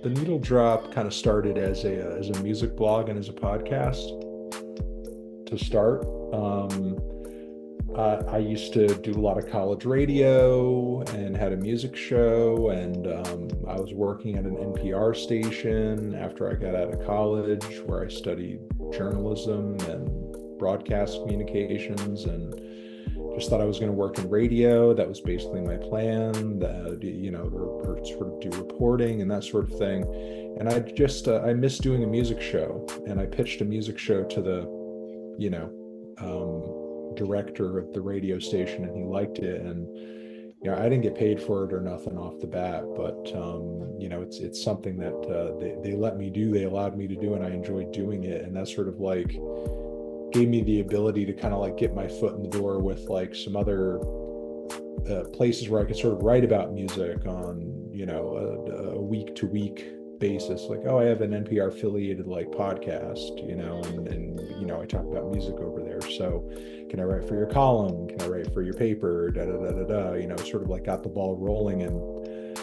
the Needle Drop kind of started as a music blog and as a podcast to start. I used to do a lot of college radio and had a music show, and I was working at an NPR station after I got out of college, where I studied journalism and broadcast communications, and just thought I was going to work in radio. That was basically my plan, that, or sort of do reporting and that sort of thing. And I missed doing a music show, and I pitched a music show to the, director of the radio station, and he liked it. And I didn't get paid for it or nothing off the bat, but it's something that they let me do, they allowed me to do, and I enjoyed doing it. And that sort of like gave me the ability to kind of like get my foot in the door with like some other places where I could sort of write about music on a week to week basis. Like, oh, I have an NPR affiliated like podcast, and I talk about music over there, so can I write for your column, can I write for your paper, sort of like got the ball rolling. And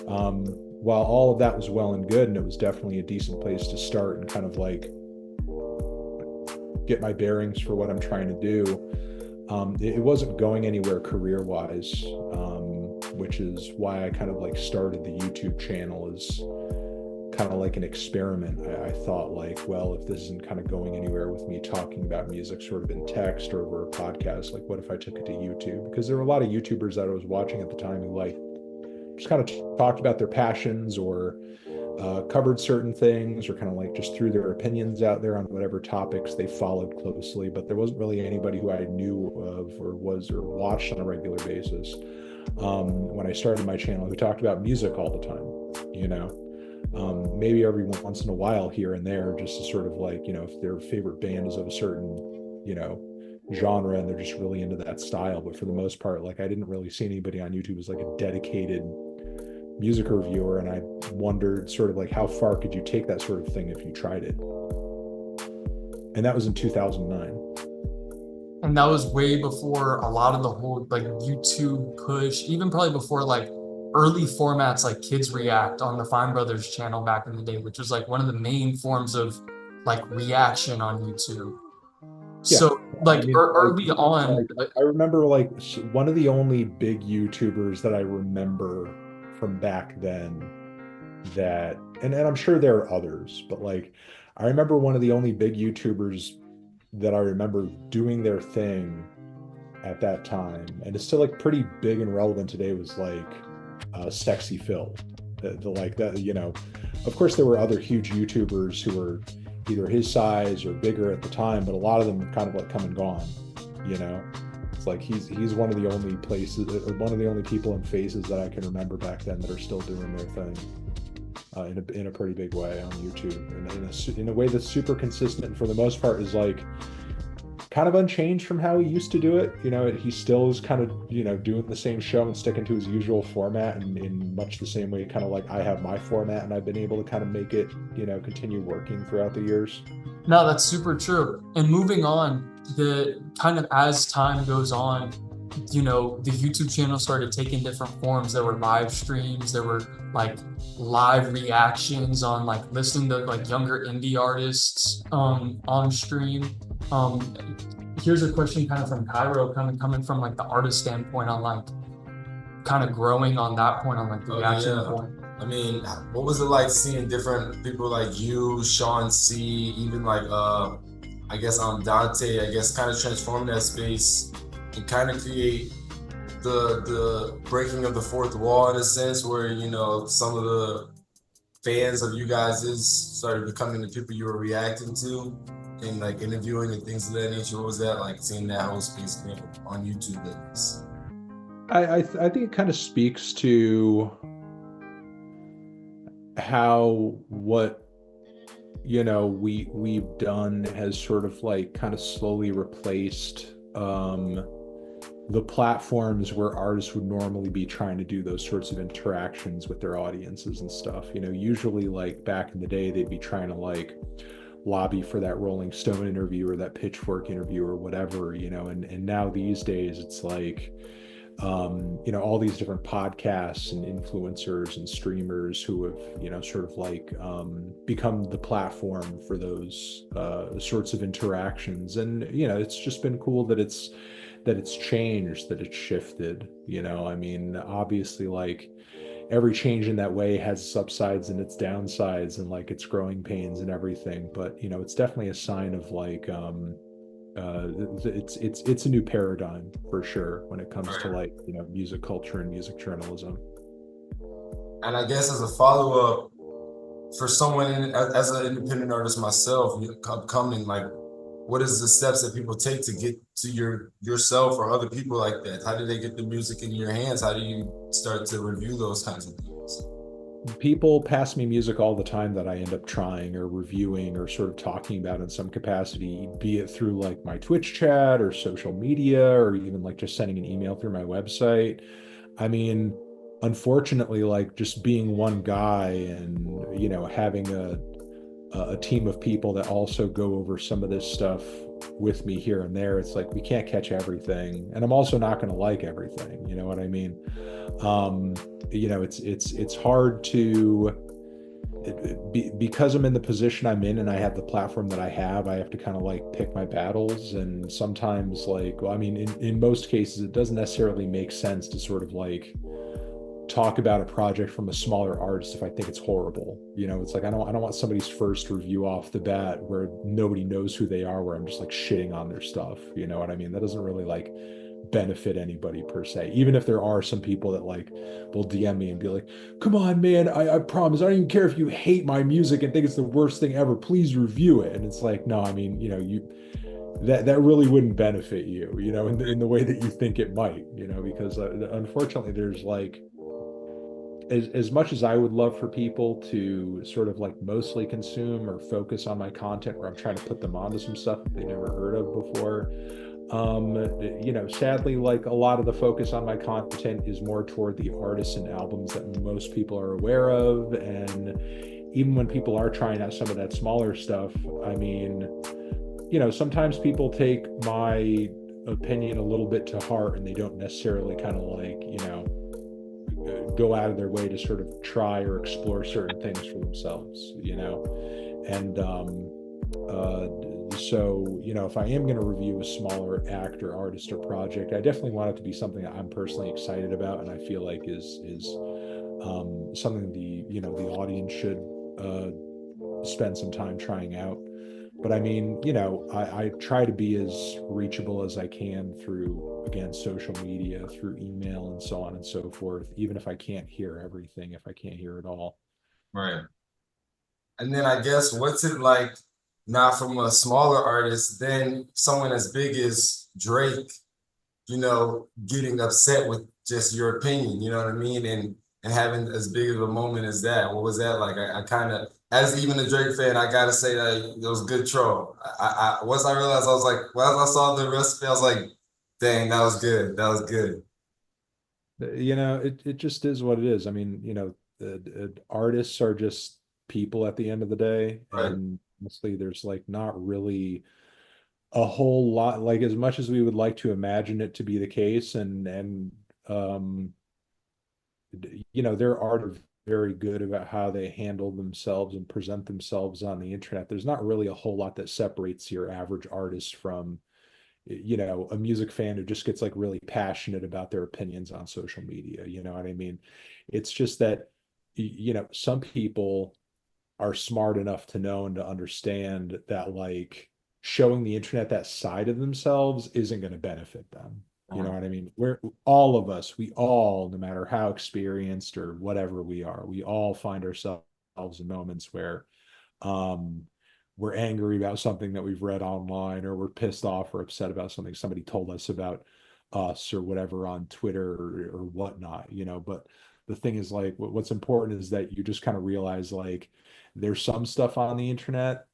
while all of that was well and good, and it was definitely a decent place to start and kind of like get my bearings for what I'm trying to do, it wasn't going anywhere career wise, which is why I kind of like started the YouTube channel as kind of like an experiment. I thought like, well, if this isn't kind of going anywhere with me talking about music sort of in text or over a podcast, like what if I took it to YouTube? Because there were a lot of YouTubers that I was watching at the time who like just kind of talked about their passions or covered certain things, or kind of like just threw their opinions out there on whatever topics they followed closely. But there wasn't really anybody who I knew of or watched on a regular basis when I started my channel who talked about music all the time, maybe every once in a while here and there, just to sort of like, if their favorite band is of a certain, genre and they're just really into that style. But for the most part, like I didn't really see anybody on YouTube as like a dedicated music reviewer. And I wondered sort of like, how far could you take that sort of thing if you tried it? And that was in 2009. And that was way before a lot of the whole like YouTube push, even probably before like early formats like Kids React on the Fine Brothers channel back in the day, which was like one of the main forms of like reaction on YouTube. Yeah. So like early on, I remember like one of the only big YouTubers that I remember from back then that, and I'm sure there are others, but like I remember one of the only big YouTubers that I remember doing their thing at that time, and it's still like pretty big and relevant today, was like Sexy Phil. The like that, of course there were other huge YouTubers who were either his size or bigger at the time, but a lot of them have kind of like come and gone. It's like he's one of the only places, or one of the only people and faces that I can remember back then that are still doing their thing in a pretty big way on YouTube, and in a way that's super consistent, and for the most part is like kind of unchanged from how he used to do it. He still is kind of, doing the same show and sticking to his usual format, and in much the same way, kind of like I have my format, and I've been able to kind of make it, continue working throughout the years. No, that's super true. And moving on, the kind of as time goes on, the YouTube channel started taking different forms. There were live streams, there were like live reactions on like listening to like younger indie artists on stream. Here's a question kind of from Cairo, coming from like the artist standpoint on like kind of growing on that point on like the reaction point. I mean, what was it like seeing different people like you, Sean C, even like I guess Dante, I guess kind of transform that space and kind of create the breaking of the fourth wall in a sense, where some of the fans of you guys started becoming the people you were reacting to and like interviewing and things of that nature. What was that like, seeing that whole space on YouTube? I think it kind of speaks to how what we've done has sort of like kind of slowly replaced the platforms where artists would normally be trying to do those sorts of interactions with their audiences and stuff. Usually like back in the day, they'd be trying to like lobby for that Rolling Stone interview or that Pitchfork interview or whatever, and now these days it's like all these different podcasts and influencers and streamers who have, sort of like become the platform for those sorts of interactions. And, it's just been cool that it's changed, that it's shifted. I mean, obviously, like every change in that way has its upsides and its downsides and like its growing pains and everything. But, it's definitely a sign of like it's a new paradigm for sure when it comes to like music culture and music journalism. And I guess as a follow-up for someone as an independent artist myself, coming, like, what is the steps that people take to get to yourself or other people like that? How do they get the music in your hands? How do you start to review those kinds of things? People pass me music all the time that I end up trying or reviewing or sort of talking about in some capacity, be it through like my Twitch chat or social media, or even like just sending an email through my website. I mean, unfortunately, like just being one guy and, having a team of people that also go over some of this stuff with me here and there, it's like we can't catch everything, and I'm also not going to like everything. You know what I mean? It's hard to because I'm in the position I'm in and I have the platform that I have to kind of like pick my battles. And sometimes, like, well, I mean, in most cases, it doesn't necessarily make sense to sort of like talk about a project from a smaller artist if I think it's horrible. It's like I don't want somebody's first review off the bat where nobody knows who they are, where I'm just like shitting on their stuff. You know what I mean? That doesn't really like benefit anybody per se. Even if there are some people that like will DM me and be like, come on, man, I promise, I don't even care if you hate my music and think it's the worst thing ever, please review it. And it's like, no, I mean, that really wouldn't benefit you, in the way that you think it might, because unfortunately there's like, as much as I would love for people to sort of like mostly consume or focus on my content where I'm trying to put them onto some stuff that they never heard of before, sadly, like a lot of the focus on my content is more toward the artists and albums that most people are aware of. And even when people are trying out some of that smaller stuff, I mean, sometimes people take my opinion a little bit to heart and they don't necessarily kind of like, go out of their way to sort of try or explore certain things for themselves, and so if I am going to review a smaller act or artist or project, I definitely want it to be something that I'm personally excited about and I feel like is something the audience should spend some time trying out. But I mean, I try to be as reachable as I can through, again, social media, through email and so on and so forth, even if I can't hear everything, if I can't hear it all. Right. And then I guess, what's it like, not from a smaller artist, then someone as big as Drake, getting upset with just your opinion, you know what I mean? And having as big of a moment as that. What was that like? I kind of, as even a Drake fan, I gotta say that it was good troll. Once I realized, I was like, once I saw the recipe, I was like, dang, that was good. That was good. It just is what it is. I mean, artists are just people at the end of the day. Right. And honestly, there's like not really a whole lot, like as much as we would like to imagine it to be the case. And their art are very good about how they handle themselves and present themselves on the internet. There's not really a whole lot that separates your average artist from, a music fan who just gets like really passionate about their opinions on social media. You know what I mean? It's just that, some people are smart enough to know and to understand that like showing the internet that side of themselves isn't going to benefit them. You know what I mean? We're all of us, we all, no matter how experienced or whatever we are, we all find ourselves in moments where we're angry about something that we've read online, or we're pissed off or upset about something somebody told us about us or whatever on Twitter or whatnot, but the thing is like what's important is that you just kind of realize like there's some stuff on the internet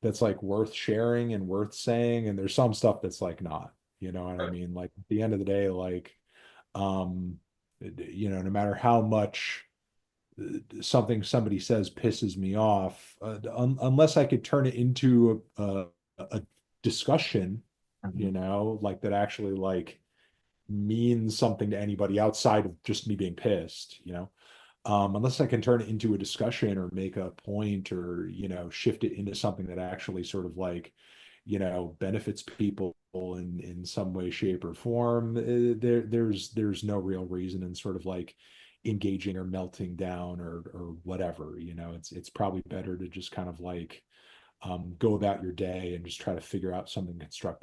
that's like worth sharing and worth saying, and there's some stuff that's like not. You know what I mean? Like at the end of the day, like, no matter how much something somebody says pisses me off, unless I could turn it into a discussion, like that actually like means something to anybody outside of just me being pissed, you know. Unless I can turn it into a discussion or make a point or, you know, shift it into something that actually sort of like, you know, benefits people in some way, shape, or form, there's no real reason in sort of like engaging or melting down or whatever, you know. It's probably better to just kind of like go about your day and just try to figure out something constructive